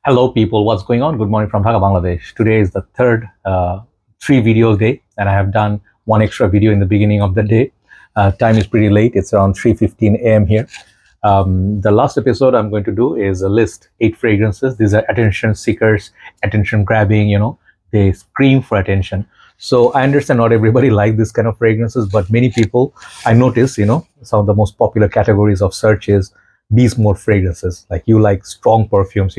Hello, people. What's going on? Good morning from Dhaka, Bangladesh. Today is the third three videos day, and I have done one extra video in the beginning of the day. Time is pretty late. It's around 3:15 a.m. here. The last episode I'm going to do is a list 8 fragrances. These are attention seekers, attention grabbing. They scream for attention. So I understand not everybody like this kind of fragrances, but many people I notice. Some of the most popular categories of search is these more fragrances. Like you like strong perfumes,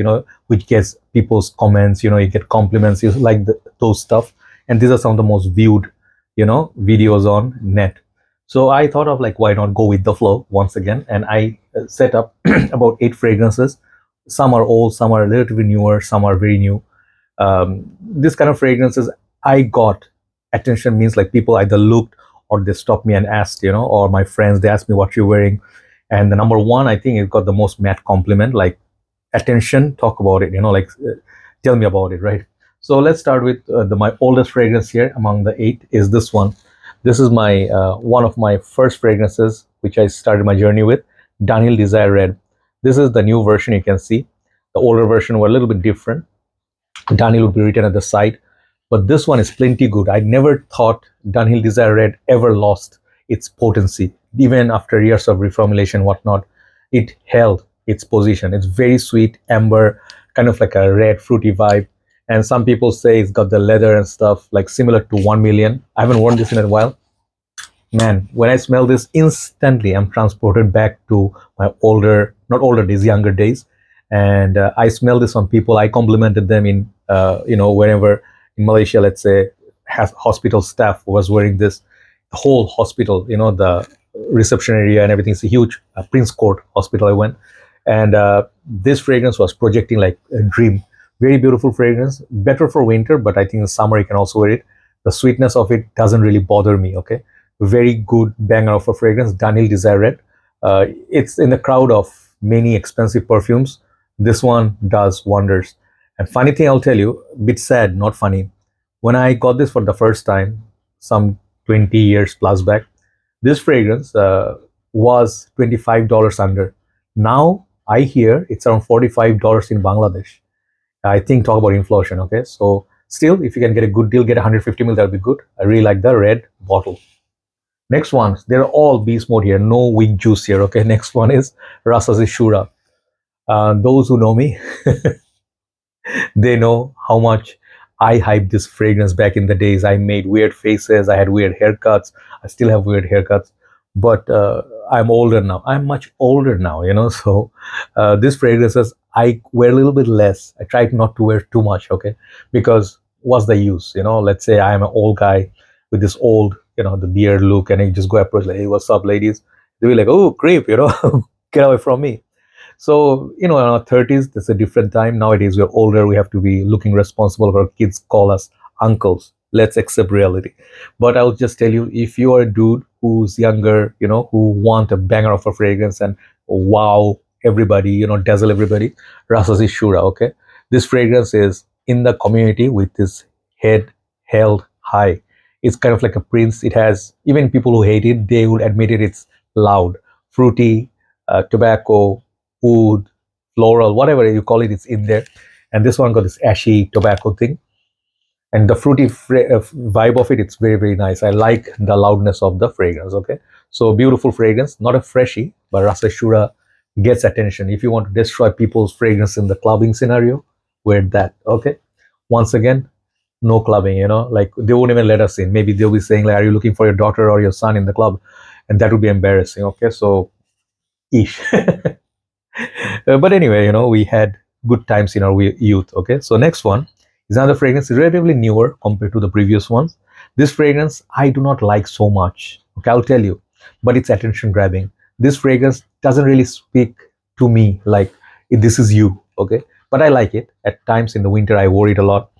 which gets people's comments. You get compliments. You like those stuff, and these are some of the most viewed, videos on net. So I thought of like, why not go with the flow once again? And I set up about 8 fragrances. Some are old, some are relatively newer, some are very new. This kind of fragrances, I got attention means like people either looked or they stopped me and asked, or my friends, they asked me what you're wearing. And the number one, I think it got the most mad compliment, like attention, talk about it, tell me about it, right? So let's start with my oldest fragrance here among the 8 is this one. This is my one of my first fragrances, which I started my journey with, Dunhill Desire Red. This is the new version. You can see the older version were a little bit different. Dunhill would be written at the side, but this one is plenty good. I never thought Dunhill Desire Red ever lost its potency, even after years of reformulation, whatnot. It held its position. It's very sweet, amber, kind of like a red fruity vibe. And some people say it's got the leather and stuff, like similar to 1 million. I haven't worn this in a while. Man, when I smell this, instantly I'm transported back to my not older days, younger days. And I smell this on people. I complimented them in, whenever in Malaysia, let's say, hospital staff was wearing this. The whole hospital, the reception area and everything. It's a huge Prince Court hospital I went. And this fragrance was projecting like a dream. Very beautiful fragrance, better for winter, but I think in summer you can also wear it. The sweetness of it doesn't really bother me, okay? Very good banger of a fragrance, Dunhill Desire Red. It's in the crowd of many expensive perfumes. This one does wonders. And funny thing I'll tell you, a bit sad, not funny. When I got this for the first time, some 20 years plus back, this fragrance was $25 under. Now I hear it's around $45 in Bangladesh. I think talk about inflation, okay? So still, if you can get a good deal, get 150 ml, that'll be good. I really like the red bottle. Next ones, they're all beast mode here, no weak juice here, okay? Next one is Rasasi Shuhrah. Those who know me, they know how much I hyped this fragrance back in the days. I made weird faces, I had weird haircuts, I still have weird haircuts, but I'm older now. I'm much older now, so these fragrances, I wear a little bit less. I try not to wear too much, okay? Because what's the use, Let's say I'm an old guy with this old, the beard look, and I just go approach like, hey, what's up, ladies? They'll be like, oh, creep, get away from me. So, in our 30s, that's a different time. Nowadays, we're older. We have to be looking responsible. Our kids call us uncles. Let's accept reality. But I'll just tell you, if you are a dude who's younger, who want a banger of a fragrance and wow everybody, dazzle everybody, Rasasi Shuhrah, okay? This fragrance is in the community with this head held high. It's kind of like a prince. It has, even people who hate it, they would admit it. It's loud, fruity, tobacco, wood, floral, whatever you call it, it's in there. And this one got this ashy tobacco thing. And the fruity vibe of it, it's very, very nice. I like the loudness of the fragrance, okay? So beautiful fragrance, not a freshie, but Rasasi Shuhrah gets attention. If you want to destroy people's fragrance in the clubbing scenario, wear that, okay? Once again, no clubbing, like they won't even let us in. Maybe they'll be saying like, are you looking for your daughter or your son in the club? And that would be embarrassing, okay? So, ish. But anyway, we had good times in our youth, okay? So next one is another fragrance, relatively newer compared to the previous ones. This fragrance, I do not like so much, okay? I'll tell you, but it's attention grabbing. This fragrance doesn't really speak to me like, this is you, okay? But I like it. At times in the winter, I wore it a lot.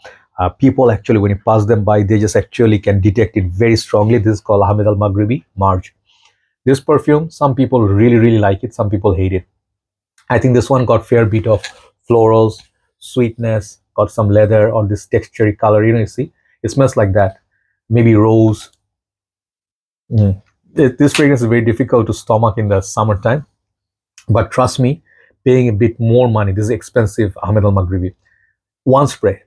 People actually, when you pass them by, they just actually can detect it very strongly. This is called Ahmad Al Maghribi, Marj. This perfume, some people really, really like it. Some people hate it. I think this one got fair bit of florals, sweetness, got some leather or this textury color. You see, it smells like that. Maybe rose. This fragrance is very difficult to stomach in the summertime. But trust me, paying a bit more money. This is expensive Ahmad Al Maghribi. One spray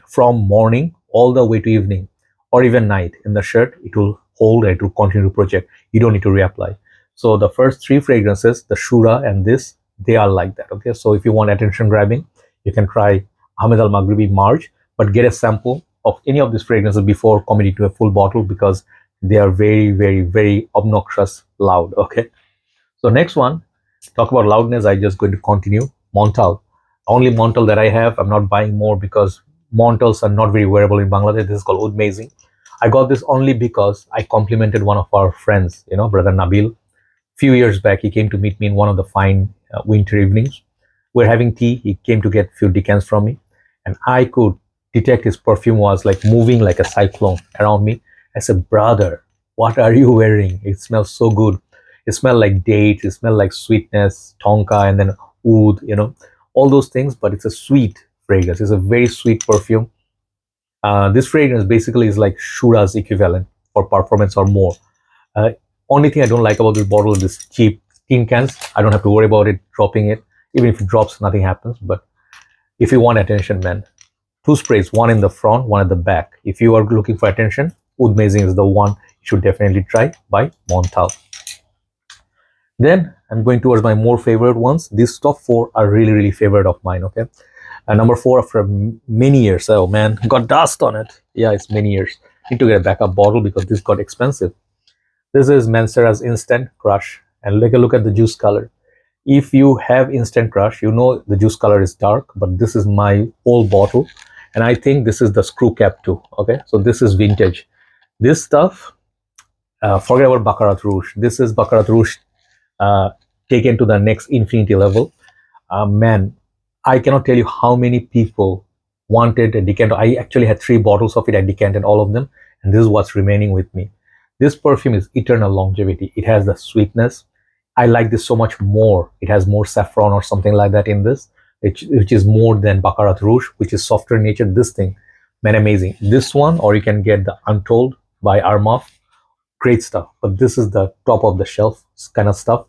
from morning all the way to evening or even night in the shirt, it will hold and it will continue to project. You don't need to reapply. So the first three fragrances, the Shura and this, they are like that. Okay, so if you want attention grabbing, you can try Ahmed Al Maghribi Marj, but get a sample of any of these fragrances before committing to a full bottle because they are very, very, very obnoxious loud. Okay, so next one, talk about loudness. I just going to continue Montale. Only Montale that I have. I'm not buying more because Montales are not very wearable in Bangladesh. This is called Oudmazing. I got this only because I complimented one of our friends, brother Nabil. Few years back, he came to meet me in one of the fine winter evenings. We're having tea. He came to get few decants from me, and I could detect his perfume was like moving like a cyclone around me. I said, brother, what are you wearing? It smells so good. It smells like dates. It smells like sweetness, tonka, and then oud, all those things. But it's a sweet fragrance. It's a very sweet perfume. This fragrance basically is like Shura's equivalent for performance or more. Only thing I don't like about this bottle is this cheap tin cans. I don't have to worry about it dropping it. Even if it drops, nothing happens. But if you want attention, man, two sprays, one in the front, one at the back. If you are looking for attention, Oudmazing is the one you should definitely try by Montale. Then I'm going towards my more favorite ones. These top four are really, really favorite of mine. Okay, number four, after many years. Oh man, got dust on it. Yeah, it's many years. Need to get a backup bottle because this got expensive. This is Mancera's Instant Crush, and take a look at the juice color. If you have Instant Crush, you know the juice color is dark, but this is my whole bottle, and I think this is the screw cap too. Okay, so this is vintage. This stuff, forget about Baccarat Rouge. This is Baccarat Rouge taken to the next infinity level. Man, I cannot tell you how many people wanted a Decant. I actually had 3 bottles of it. I decanted all of them, and this is what's remaining with me. This perfume is eternal longevity. It has the sweetness. I like this so much more. It has more saffron or something like that in this, which is more than Baccarat Rouge, which is softer in nature. This thing, man, amazing. This one, or you can get the Untold by Armaf. Great stuff. But this is the top of the shelf kind of stuff.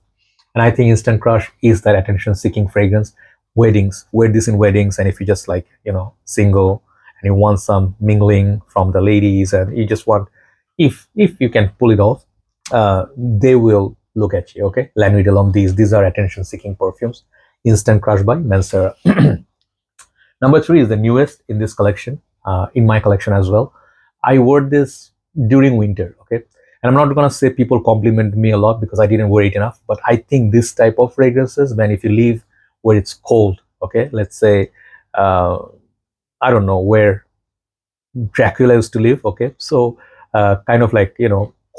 And I think Instant Crush is that attention-seeking fragrance. Weddings, wear this in weddings, and if you just like, single, and you want some mingling from the ladies, and you just want, if you can pull it off, they will look at you. Okay, La Nuit de l'Homme, these are attention-seeking perfumes. Instant Crush by Mancera. Number 3 is the newest in this collection, in my collection as well. I wore this during winter. Okay, and I'm not gonna say people compliment me a lot because I didn't wear it enough, but I think this type of fragrances, man, if you leave where it's cold, okay, let's say, I don't know where Dracula used to live, okay, so kind of like,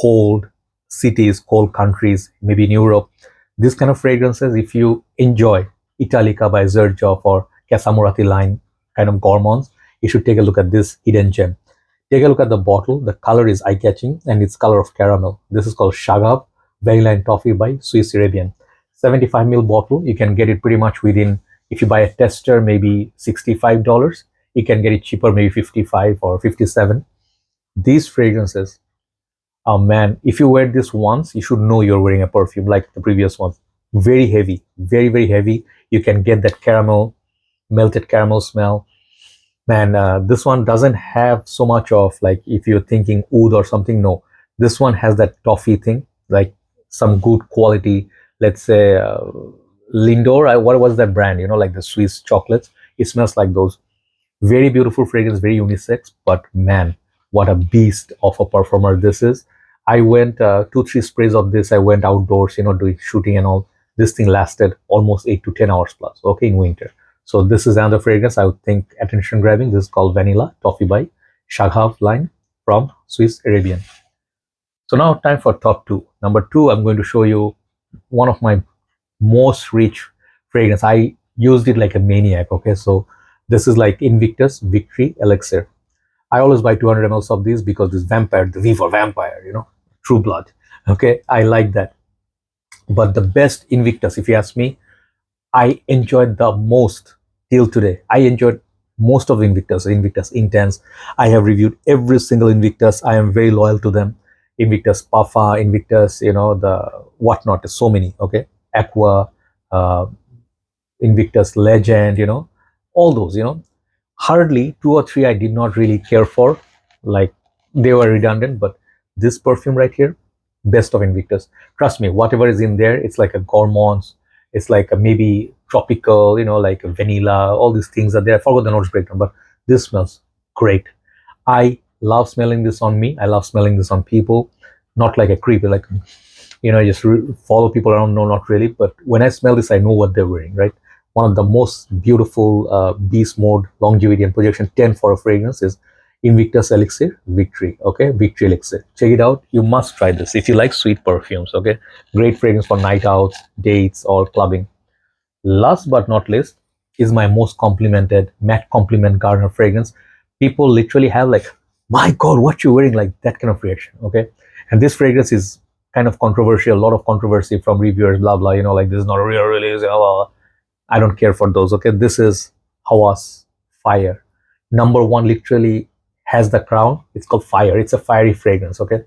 cold cities, cold countries, maybe in Europe, this kind of fragrances, if you enjoy Italica by Xerjoff or Casamurati line kind of gourmands, you should take a look at this hidden gem. Take a look at the bottle. The color is eye-catching and it's color of caramel. This is called Shaghaf Vanilla and Toffee by Swiss Arabian. 75 ml bottle. You can get it pretty much within, if you buy a tester, maybe $65. You can get it cheaper, maybe 55 or 57. These fragrances, oh man, if you wear this once, you should know you're wearing a perfume like the previous ones. Very heavy, very, very heavy. You can get that caramel, melted caramel smell. Man, this one doesn't have so much of like, if you're thinking oud or something, no. This one has that toffee thing, like some good quality, let's say Lindor, what was that brand, like the Swiss chocolates. It smells like those. Very beautiful fragrance, very unisex, but man, what a beast of a perfumer this is. I went 2-3 sprays of this. I went outdoors, doing shooting and all. This thing lasted almost 8 to 10 hours plus, okay, in winter. So this is another fragrance I would think attention grabbing. This is called Vanilla Toffee by Shaghaf line from Swiss Arabian. So now time for top 2. Number 2, I'm going to show you one of my most rich fragrance. I used it like a maniac. Okay, so this is like Invictus Victory Elixir. I always buy 200 ml of these because this vampire, the V for vampire, true blood. Okay, I like that. But the best Invictus, if you ask me, I enjoyed the most till today. I enjoyed most of Invictus Intense. I have reviewed every single Invictus. I am very loyal to them. Invictus Puffa, Invictus, the whatnot, so many, okay? Aqua, Invictus Legend, you know, all those, you know. Hardly two or three I did not really care for, like they were redundant, but this perfume right here, best of Invictus. Trust me, whatever is in there, it's like a gourmands, it's like a maybe tropical, you know, like a vanilla, all these things are there. I forgot the notes breakdown, but this smells great. I love smelling this on me. I love smelling this on people, not like a creep, like, you know, I just follow people around. No, not really. But when I smell this, I know what they're wearing, right? One of the most beautiful beast mode, longevity, and projection 10 for a fragrance is Invictus Elixir Victory. Okay, Victory Elixir. Check it out. You must try this if you like sweet perfumes. Okay, great fragrance for night outs, dates, or clubbing. Last but not least is my most complimented matte compliment gardener fragrance. People literally have like, my God, what you're wearing, like that kind of reaction. Okay, and this fragrance is kind of controversial, a lot of controversy from reviewers, blah blah. You know, like this is not a real release. I don't care for those. Okay, this is Hawas Fire. Number one literally has the crown. It's called Fire. It's a fiery fragrance. Okay,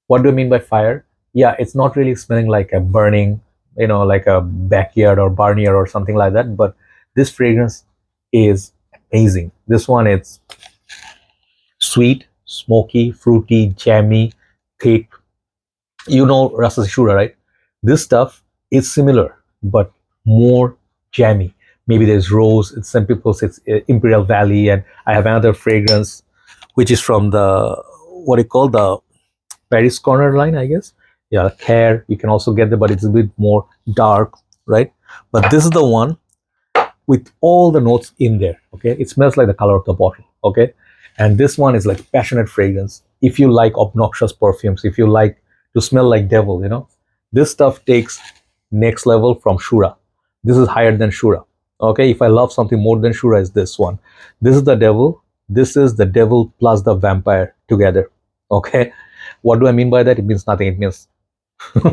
what do I mean by fire? Yeah, it's not really smelling like a burning, you know, like a backyard or barnyard or something like that, but this fragrance is amazing. This one, it's sweet, smoky, fruity, jammy, thick. You know Rasasi Shuhrah, right? This stuff is similar, but more jammy. Maybe there's rose. Some people say it's Imperial Valley, and I have another fragrance, which is from the what do you call the Paris Corner line, I guess. Yeah, hair. You can also get there, but it's a bit more dark, right? But this is the one with all the notes in there. Okay, it smells like the color of the bottle. Okay, and this one is like passionate fragrance. If you like obnoxious perfumes, if you like to smell like devil, you know, this stuff takes next level from Shuhrah. This is higher than Shuhrah. Okay, if I love something more than Shuhrah, is this one. This is the devil. This is the devil plus the vampire together. Okay, what do I mean by that? It means nothing. It means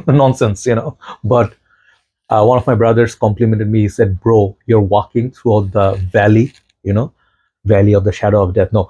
nonsense, you know. But one of my brothers complimented me. He said, "Bro, you're walking through the valley, you know, valley of the shadow of death. No,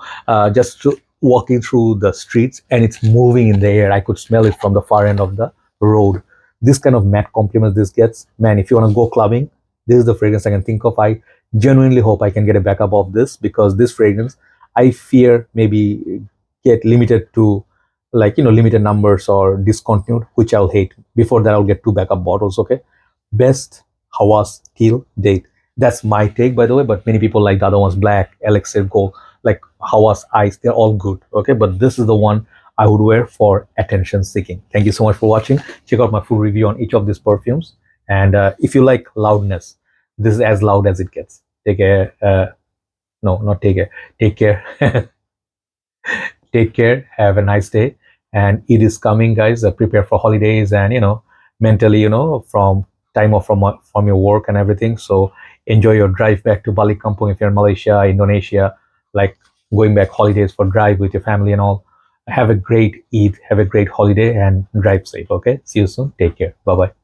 just walking through the streets, and it's moving in the air. I could smell it from the far end of the road. This kind of matte compliments this gets, man. If you want to go clubbing, this is the fragrance I can think of. I genuinely hope I can get a backup of this, because this fragrance, I fear maybe get limited to, like, you know, limited numbers or discontinued, which I'll hate. Before that, I'll get two backup bottles. Okay, best Hawas till date. That's my take, by the way. But many people like the other ones, black, Elixir, gold, like Hawas Ice. They're all good. Okay, but this is the one I would wear for attention seeking. Thank you so much for watching. Check out my full review on each of these perfumes. And if you like loudness, this is as loud as it gets. Take care. No, not take care. Take care. Take care. Have a nice day. And it is coming, guys. Prepare for holidays, and, you know, mentally, you know, from time off from your work and everything. So enjoy your drive back to Bali Kampung if you're in Malaysia, Indonesia, like going back holidays for drive with your family and all. Have a great Eid, have a great holiday, and drive safe. Okay, see you soon. Take care. Bye bye.